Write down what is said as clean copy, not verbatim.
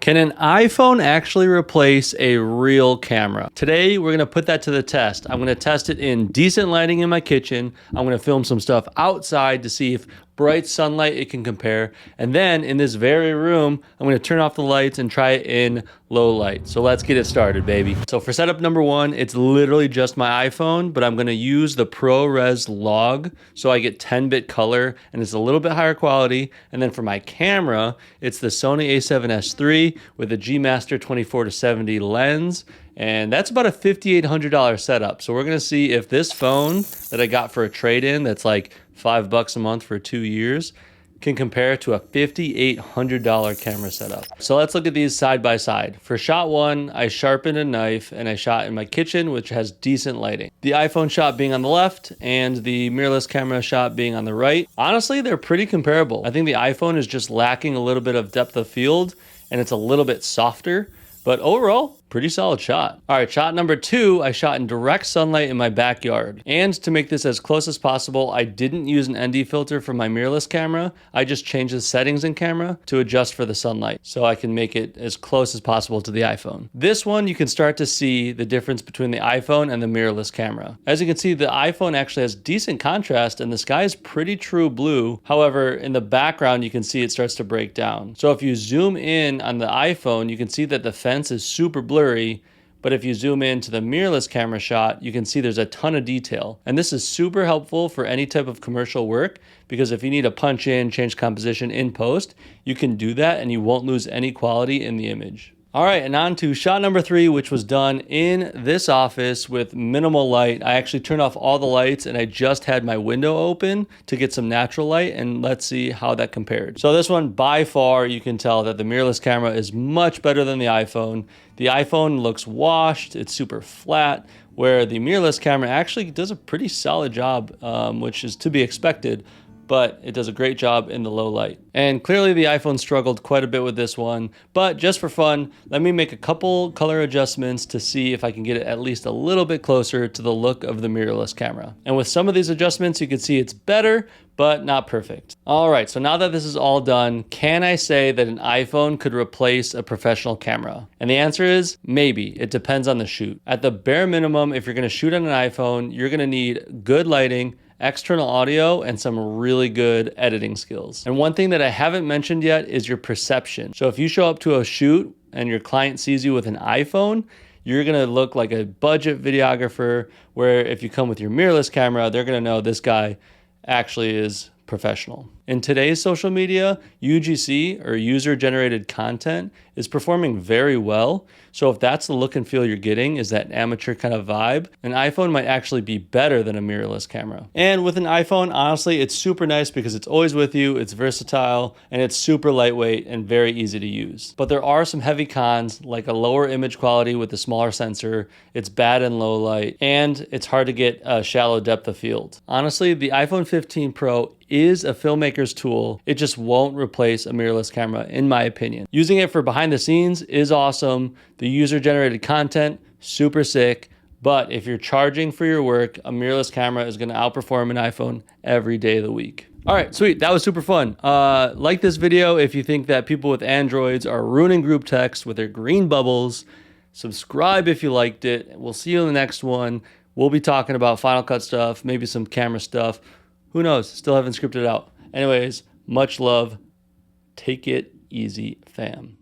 Can an iPhone actually replace a real camera? Today, we're gonna put that to the test. I'm gonna test it in decent lighting in my kitchen. I'm gonna film some stuff outside to see if bright sunlight it can compare. And then in this very room, I'm gonna turn off the lights and try it in low light. So let's get it started, baby. So for setup number one, it's literally just my iPhone, but I'm gonna use the ProRes log so I get 10-bit color and it's a little bit higher quality. And then for my camera, it's the Sony a7S III with a Gmaster 24-70 lens. And that's about a $5,800 setup. So we're gonna see if this phone that I got for a trade-in that's like $5 a month for 2 years can compare to a $5,800 camera setup. So let's look at these side by side. For shot one, I sharpened a knife and I shot in my kitchen, which has decent lighting. The iPhone shot being on the left and the mirrorless camera shot being on the right. Honestly, they're pretty comparable. I think the iPhone is just lacking a little bit of depth of field and it's a little bit softer, but overall, pretty solid shot. All right, shot number two, I shot in direct sunlight in my backyard. And to make this as close as possible, I didn't use an ND filter for my mirrorless camera. I just changed the settings in camera to adjust for the sunlight so I can make it as close as possible to the iPhone. This one, you can start to see the difference between the iPhone and the mirrorless camera. As you can see, the iPhone actually has decent contrast and the sky is pretty true blue. However, in the background, you can see it starts to break down. So if you zoom in on the iPhone, you can see that the fence is super blurry. But if you zoom into the mirrorless camera shot, you can see there's a ton of detail. And this is super helpful for any type of commercial work because if you need to punch in, change composition in post, you can do that and you won't lose any quality in the image. All right, and on to shot number three, which was done in this office with minimal light. I actually turned off all the lights and I just had my window open to get some natural light, and let's see how that compared. So this one, by far, you can tell that the mirrorless camera is much better than the iPhone. The iPhone looks washed, it's super flat, where the mirrorless camera actually does a pretty solid job, which is to be expected, but it does a great job in the low light. And clearly the iPhone struggled quite a bit with this one, but just for fun, let me make a couple color adjustments to see if I can get it at least a little bit closer to the look of the mirrorless camera. And with some of these adjustments, you can see it's better, but not perfect. All right, so now that this is all done, can I say that an iPhone could replace a professional camera? And the answer is maybe. It depends on the shoot. At the bare minimum, if you're gonna shoot on an iPhone, you're gonna need good lighting, external audio, and some really good editing skills. And one thing that I haven't mentioned yet is your perception. So if you show up to a shoot and your client sees you with an iPhone, you're gonna look like a budget videographer, where if you come with your mirrorless camera, they're gonna know this guy actually is professional. In today's social media, UGC, or user-generated content, is performing very well. So if that's the look and feel you're getting, is that amateur kind of vibe, an iPhone might actually be better than a mirrorless camera. And with an iPhone, honestly, it's super nice because it's always with you, it's versatile, and it's super lightweight and very easy to use. But there are some heavy cons, like a lower image quality with a smaller sensor, it's bad in low light, and it's hard to get a shallow depth of field. Honestly, the iPhone 15 Pro is a filmmaker's tool. It just won't replace a mirrorless camera, in my opinion. Using it for behind the scenes is awesome. The user-generated content, super sick. But if you're charging for your work, a mirrorless camera is gonna outperform an iPhone every day of the week. All right, sweet, that was super fun. Like this video if you think that people with Androids are ruining group text with their green bubbles. Subscribe if you liked it. We'll see you in the next one. We'll be talking about Final Cut stuff, maybe some camera stuff. Who knows? Still haven't scripted out. Anyways, much love. Take it easy, fam.